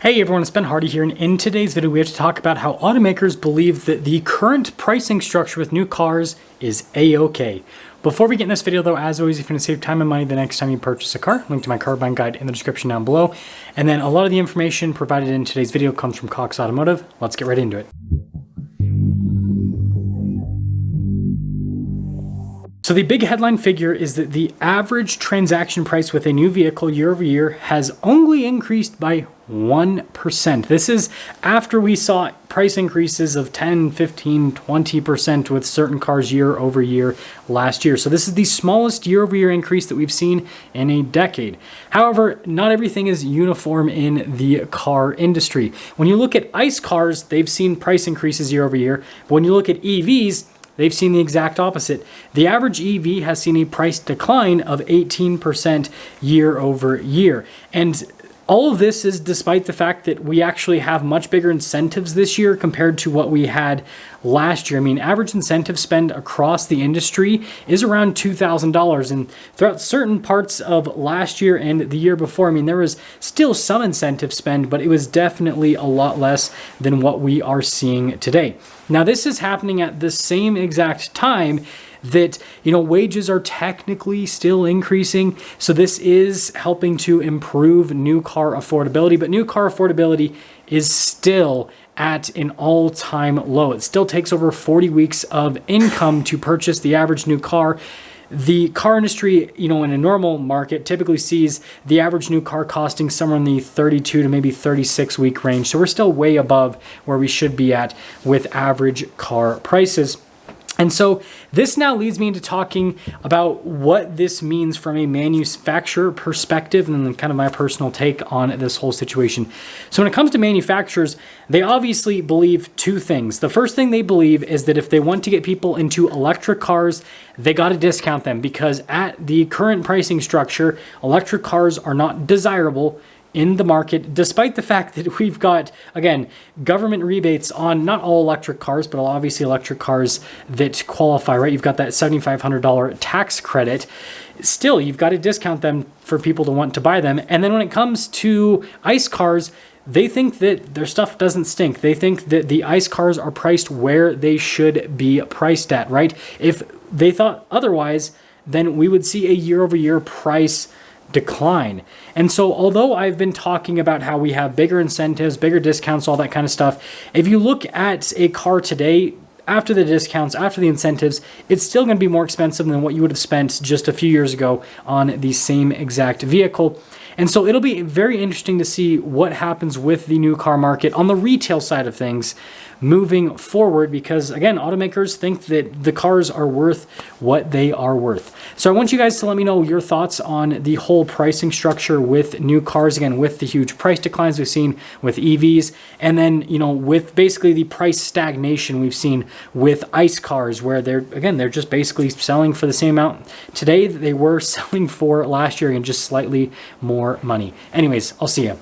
Hey everyone, it's Ben Hardy here, and in today's video we have to talk about how automakers believe that the current pricing structure with new cars is A-OK. Before we get in this video though, as always, if you want to save time and money the next time you purchase a car, link to my car buying guide in the description down below. And then a lot of the information provided in today's video comes from Cox Automotive. Let's get right into it. So the big headline figure is that the average transaction price with a new vehicle year over year has only increased by 1%. This is after we saw price increases of 10, 15, 20% with certain cars year over year last year. So this is the smallest year over year increase that we've seen in a decade. However, not everything is uniform in the car industry. When you look at ICE cars, they've seen price increases year over year. But when you look at EVs, they've seen the exact opposite. The average EV has seen a price decline of 18% year over year. And all of this is despite the fact that we actually have much bigger incentives this year compared to what we had last year. I mean, average incentive spend across the industry is around $2,000. And throughout certain parts of last year and the year before, I mean, there was still some incentive spend, but it was definitely a lot less than what we are seeing today. Now, this is happening at the same exact time that, wages are technically still increasing. So this is helping to improve new car affordability, but new car affordability is still at an all-time low. It still takes over 40 weeks of income to purchase the average new car. The car industry, in a normal market, typically sees the average new car costing somewhere in the 32 to maybe 36 week range. So we're still way above where we should be at with average car prices. And so this now leads me into talking about what this means from a manufacturer perspective and then kind of my personal take on this whole situation. So when it comes to manufacturers, they obviously believe two things. The first thing they believe is that if they want to get people into electric cars, they got to discount them because at the current pricing structure, electric cars are not desirable in the market, despite the fact that we've got, again, government rebates on not all electric cars, but obviously electric cars that qualify, right? You've got that $7,500 tax credit. Still, you've got to discount them for people to want to buy them. And then when it comes to ICE cars, they think that their stuff doesn't stink. They think that the ICE cars are priced where they should be priced at, right? If they thought otherwise, then we would see a year-over-year price decline. And so although I've been talking about how we have bigger incentives, bigger discounts, all that kind of stuff, if you look at a car today, after the discounts, after the incentives, it's still going to be more expensive than what you would have spent just a few years ago on the same exact vehicle. And so it'll be very interesting to see what happens with the new car market on the retail side of things moving forward, because again, automakers think that the cars are worth what they are worth. So I want you guys to let me know your thoughts on the whole pricing structure with new cars, again, with the huge price declines we've seen with EVs, and then, with basically the price stagnation we've seen with ICE cars, where they're just basically selling for the same amount today that they were selling for last year and just slightly more money. Anyways, I'll see you.